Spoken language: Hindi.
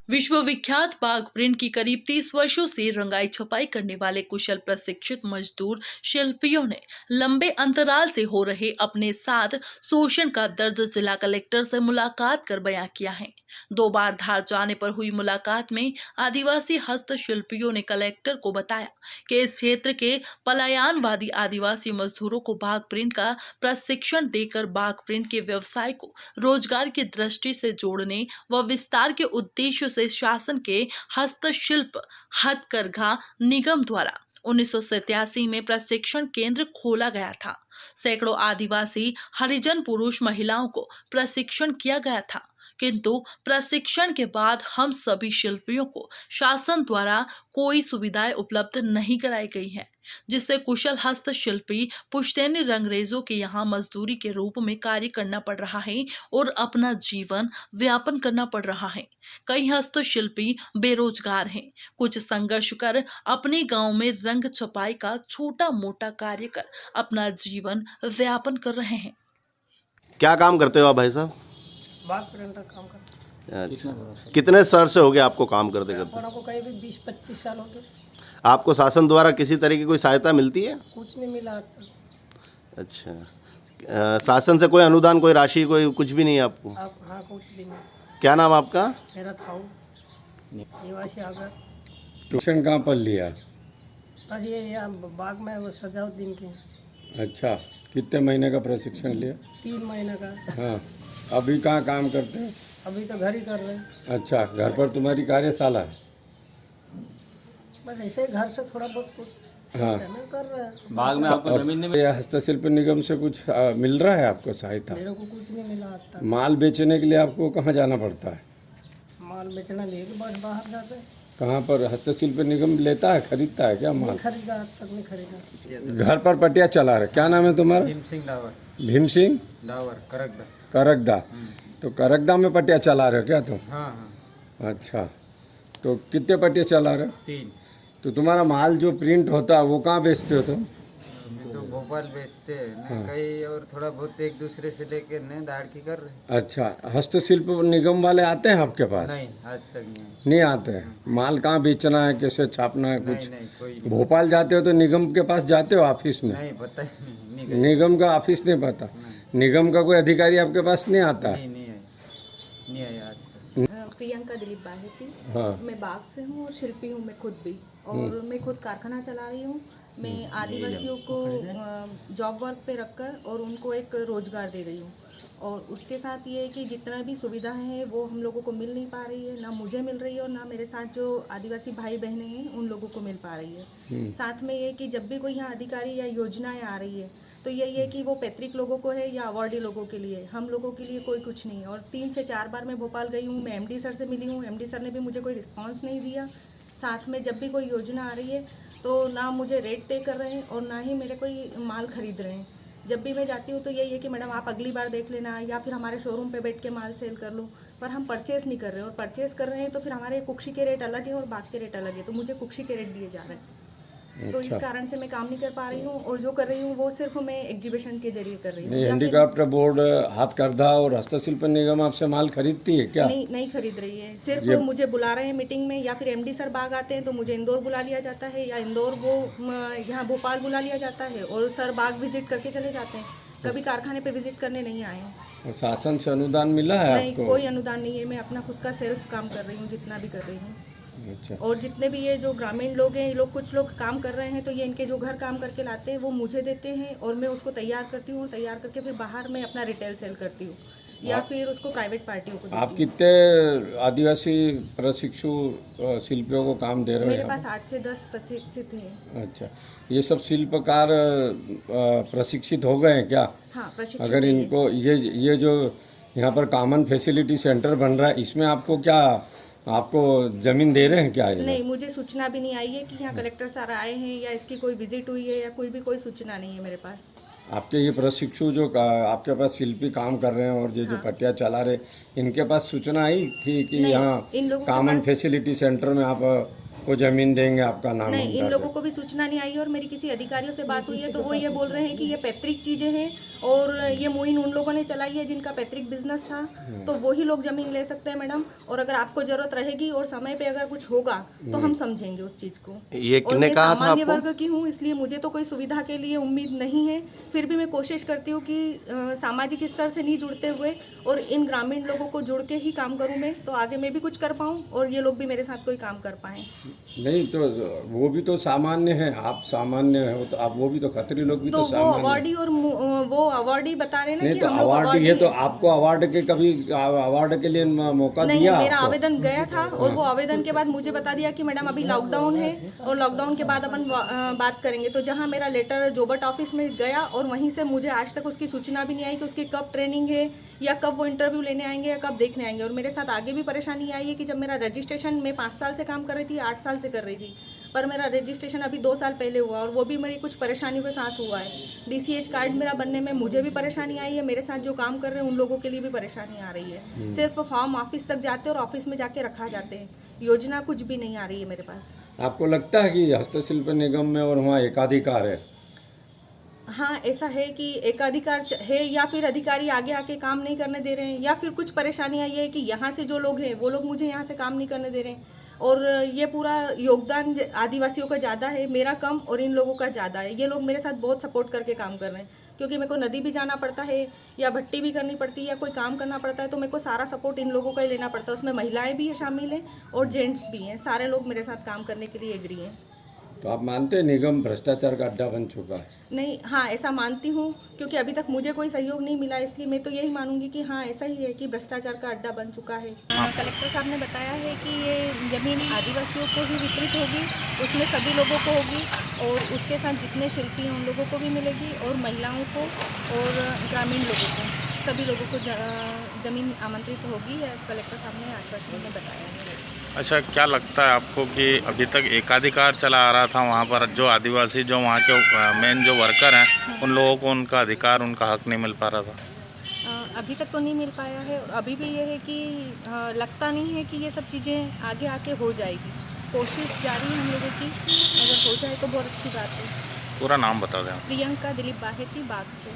विश्वविख्यात बाघ प्रिंट की करीब 30 वर्षों से रंगाई छपाई करने वाले कुशल प्रशिक्षित मजदूर शिल्पियों ने लंबे अंतराल से हो रहे अपने साथ शोषण का दर्द जिला कलेक्टर से मुलाकात कर बयां किया है। 2 बार धार जाने पर हुई मुलाकात में आदिवासी हस्तशिल्पियों ने कलेक्टर को बताया कि इस क्षेत्र के पलायनवादी आदिवासी मजदूरों को बाघ प्रिंट का प्रशिक्षण देकर बाघ प्रिंट के व्यवसाय को रोजगार की दृष्टि से जोड़ने व विस्तार के उद्देश्य से शासन के हस्तशिल्प हथकरघा निगम द्वारा 1987 में प्रशिक्षण केंद्र खोला गया था। सैकड़ों आदिवासी हरिजन पुरुष महिलाओं को प्रशिक्षण किया गया था, किंतु प्रशिक्षण के बाद हम सभी शिल्पियों को शासन द्वारा कोई सुविधाएं उपलब्ध नहीं कराई गई है, जिससे कुशल हस्तशिल्पी पुश्तैनी रंगरेजों के यहाँ मजदूरी के रूप में कार्य करना पड़ रहा है और अपना जीवन व्यापन करना पड़ रहा है। कई हस्तशिल्पी बेरोजगार हैं, कुछ संघर्ष कर अपने गांव में रंग छपाई का छोटा मोटा कार्य कर अपना जीवन व्यापन कर रहे हैं। क्या काम करते हो आप भाई साहब? बाघ प्रिंट का काम करते हैं। अच्छा, कितने साल से हो गए आपको काम करते करते? और आपको कहीं भी 20-25 साल हो गए। आपको शासन द्वारा किसी तरह की कोई सहायता मिलती है? कुछ नहीं मिला आज तक। अच्छा, शासन से कोई अनुदान, कोई राशि, कोई कुछ भी नहीं है आपको? आप हाँ, कुछ भी नहीं। क्या नाम आपका? मेरा था निवासी आगर। ट्यूशन कहाँ पर लिया? बस ये यहाँ बाग में वो सजाउद्दीन के। अच्छा, कितने महीने का प्रशिक्षण लिया? 3 महीने का। हाँ, अभी कहाँ काम करते हैं? अभी तो घर ही कर रहे हैं। अच्छा, घर पर तुम्हारी कार्यशाला है? बस ऐसे ही घर से थोड़ा बहुत कुछ हाँ, कर रहे हैं। बाग में आपको जमीन नहीं ये हस्तशिल्प निगम से कुछ मिल रहा है आपको सहायता? मेरे को कुछ नहीं मिला आज तक। माल बेचने के लिए आपको कहाँ जाना पड़ता है? माल बेचना लेके बस बाहर जाते हैं। कहाँ पर हस्तशिल्प निगम लेता है, खरीदता है क्या माल? नहीं खरीदा, आज तक नहीं खरीदा। घर पर पटिया चला रहे, क्या नाम है तुम्हारा? भीम सिंह डावर। भीम सिंह डावर करकदा। करकदा। तो करकदा में पटिया चला रहे हो क्या तुम? हाँ हाँ, अच्छा, तो कितने पटिया चला रहे हो? 3। तो तुम्हारा माल जो प्रिंट होता है वो कहाँ बेचते हो तुम? अभी तो भोपाल बेचते हैं न, कहीं और थोड़ा बहुत एक दूसरे से लेके न दाड़ की कर रहे। अच्छा, हस्तशिल्प निगम वाले आते हैं आपके पास? नहीं, आज तक नहीं। नहीं आते हैं। माल कहाँ बेचना है, कैसे छापना है, कुछ? नहीं, कोई भोपाल जाते हो तो निगम के पास जाते हो ऑफिस में? नहीं, पता ही नहीं गए। निगम का ऑफिस नहीं पता? निगम का कोई अधिकारी आपके पास नहीं आता है? नहीं आया आज तक। प्रियंका दिलीप बाहेती। हाँ। मैं बाग से हूँ और शिल्पी हूँ मैं खुद भी, और मैं खुद कारखाना चला रही हूँ। मैं आदिवासियों को जॉब वर्क पे रखकर और उनको एक रोजगार दे रही हूँ, और उसके साथ ये है कि जितना भी सुविधा है वो हम लोगों को मिल नहीं पा रही है, ना मुझे मिल रही है और ना मेरे साथ जो आदिवासी भाई बहनें हैं उन लोगों को मिल पा रही है। साथ में ये कि जब भी कोई यहाँ अधिकारी या योजनाएं आ रही है तो यही है कि वो पैतृक लोगों को है या अवार्डी लोगों के लिए, हम लोगों के लिए कोई कुछ नहीं है। और 3 से 4 बार मैं भोपाल गई हूँ, मैं एमडी सर से मिली हूँ, एमडी सर ने भी मुझे कोई रिस्पांस नहीं दिया। साथ में जब भी कोई योजना आ रही है तो ना मुझे रेट पे कर रहे हैं और ना ही मेरे कोई माल खरीद रहे हैं। जब भी मैं जाती हूँ तो यही है कि मैडम आप अगली बार देख लेना, या फिर हमारे शोरूम पे बैठ के माल सेल कर लो, पर हम परचेज़ नहीं कर रहे हैं। और परचेज़ कर रहे हैं तो फिर हमारे कुक्षी के रेट अलग है और बाग के रेट अलग है, तो मुझे कुक्षी के रेट दिए जा रहे हैं। तो इस कारण से मैं काम नहीं कर पा रही हूँ, और जो कर रही हूँ वो सिर्फ मैं एग्जीबिशन के जरिए कर रही हूँ। नहीं, हैंडीक्राफ्ट बोर्ड, हाथकरघा और हस्तशिल्प निगम आपसे माल खरीदती है क्या? नहीं खरीद रही है। सिर्फ मुझे बुला रहे हैं मीटिंग में, या फिर एमडी सर बाग आते हैं तो मुझे इंदौर बुला लिया जाता है, या इंदौर वो यहाँ भोपाल बुला लिया जाता है और सर बाग विजिट करके चले जाते हैं। कभी कारखाने पे विजिट करने नहीं आए हैं। और शासन से अनुदान मिला है नहीं, आपको? कोई अनुदान नहीं है। मैं अपना खुद का सेल्फ काम कर रही हूँ, जितना भी कर रही हूँ। अच्छा, और जितने भी ये जो ग्रामीण लोग हैं, ये लोग कुछ लोग काम कर रहे हैं तो ये इनके जो घर काम करके लाते हैं वो मुझे देते हैं, और मैं उसको तैयार करती हूँ, तैयार करके फिर बाहर मैं अपना रिटेल सेल करती हूँ, या फिर उसको प्राइवेट पार्टियों को देती आप हूँ। कितने आदिवासी प्रशिक्षु शिल्पियों को काम दे रहे मेरे हो? पास 8 से 10 प्रशिक्षित हैं। अच्छा, ये सब शिल्पकार प्रशिक्षित हो गए हैं क्या? हाँ, प्रशिक्षित अगर हैं। इनको ये जो यहाँ पर कॉमन फैसिलिटी सेंटर बन रहा है, इसमें आपको ज़मीन दे रहे हैं क्या? ये नहीं, मुझे सूचना भी नहीं आई है कि यहाँ कलेक्टर सर आए हैं या इसकी कोई विजिट हुई है, या कोई सूचना नहीं है मेरे पास। आपके ये प्रशिक्षु जो आपके पास शिल्पी काम कर रहे हैं और जो पटिया चला रहे, इनके पास सूचना आई थी कि नहीं, यहाँ इन लोगों के कॉमन पास- फैसिलिटी सेंटर में आप वो ज़मीन देंगे आपका नाम नहीं, इन दर्ज लोगों को भी सूचना नहीं आई है और मेरी किसी अधिकारियों से बात हुई है तो वो ये बोल रहे हैं कि ये पैतृक चीज़ें हैं और ये मुहिम उन लोगों ने चलाई है जिनका पैतृक बिजनेस था, तो वही लोग ज़मीन ले सकते हैं मैडम। और अगर आपको ज़रूरत रहेगी और समय पे अगर कुछ होगा तो हम समझेंगे उस चीज़ को। ये और किसने मैं कहा था सामान्य आपको? वर्ग की हूँ, इसलिए मुझे तो कोई सुविधा के लिए उम्मीद नहीं है, फिर भी मैं कोशिश करती हूँ कि सामाजिक स्तर से नहीं जुड़ते हुए और इन ग्रामीण लोगों को जुड़ के ही काम करूँ मैं, तो आगे मैं भी कुछ कर पाऊँ और ये लोग भी मेरे साथ कोई काम कर पाएँ। नहीं तो वो भी तो सामान्य है, आप सामान्य हो तो आप वो भी तो खतरी लोग भी तो तो वो सामान्य हैं। अवार्डी और वो अवार्डी बता रहे हैं ना नहीं कि तो हम लोग अवार्ड अवार्डी है तो हैं। आपको अवार्ड के कभी अवार्ड के लिए मौका नहीं, दिया मेरा आपको? आवेदन गया था और वो आवेदन के बाद मुझे बता दिया कि मैडम अभी लॉकडाउन है और लॉकडाउन के बाद अपन बात करेंगे। तो जहाँ मेरा लेटर जोबट ऑफिस में गया और वहीं से मुझे आज तक उसकी सूचना भी नहीं आई कि उसकी कब ट्रेनिंग है या कब वो इंटरव्यू लेने आएंगे या कब देखने आएंगे। और मेरे साथ आगे भी परेशानी आई है कि जब मेरा रजिस्ट्रेशन मैं 5 साल से काम कर रही थी, 8 साल से कर रही थी, पर मेरा रजिस्ट्रेशन अभी 2 साल पहले हुआ और वो भी मेरी कुछ परेशानियों के साथ हुआ है। DCH कार्ड मेरा बनने में मुझे भी परेशानी आई है, मेरे साथ जो काम कर रहे हैं उन लोगों के लिए भी परेशानी आ रही है। सिर्फ फॉर्म ऑफिस तक जाते हैं और ऑफिस में जाके रखा जाते हैं, योजना कुछ भी नहीं आ रही है मेरे पास। आपको लगता है कि हस्तशिल्प निगम में और वहाँ एकाधिकार है? हाँ, ऐसा है कि एकाधिकार है या फिर अधिकारी आगे आके काम नहीं करने दे रहे हैं या फिर कुछ परेशानी आई है कि यहाँ से जो लोग हैं वो लोग मुझे यहाँ से काम नहीं करने दे रहे हैं। और ये पूरा योगदान आदिवासियों का ज़्यादा है, मेरा कम और इन लोगों का ज़्यादा है। ये लोग मेरे साथ बहुत सपोर्ट करके काम कर रहे हैं, क्योंकि मेरे को नदी भी जाना पड़ता है या भट्टी भी करनी पड़ती है या कोई काम करना पड़ता है, तो मेरे को सारा सपोर्ट इन लोगों का ही लेना पड़ता है। उसमें महिलाएं भी शामिल हैं और जेंट्स भी हैं, सारे लोग मेरे साथ काम करने के लिए एग्री हैं। तो आप मानते हैं निगम भ्रष्टाचार का अड्डा बन चुका है? नहीं, हाँ, ऐसा मानती हूँ, क्योंकि अभी तक मुझे कोई सहयोग नहीं मिला, इसलिए मैं तो यही मानूंगी कि हाँ ऐसा ही है कि भ्रष्टाचार का अड्डा बन चुका है। कलेक्टर साहब ने बताया है कि ये ज़मीन आदिवासियों को ही वितरित होगी, उसमें सभी लोगों को होगी और उसके साथ जितने शिल्पी हैं उन लोगों को भी मिलेगी और महिलाओं को और ग्रामीण लोगों को, सभी लोगों को ज़मीन आमंत्रित होगी, कलेक्टर साहब ने आश्वासन में बताया है। अच्छा, क्या लगता है आपको कि अभी तक एकाधिकार चला आ रहा था वहाँ पर, जो आदिवासी जो वहाँ के मेन जो वर्कर हैं उन लोगों को उनका अधिकार, उनका हक नहीं मिल पा रहा था? अभी तक तो नहीं मिल पाया है और अभी भी ये है कि लगता नहीं है कि ये सब चीज़ें आगे आके हो जाएगी। कोशिश जारी है हम लोगों की, अगर हो जाए तो बहुत अच्छी बात है। पूरा नाम बता दें। प्रियंका दिलीप बाहेती, बाग से।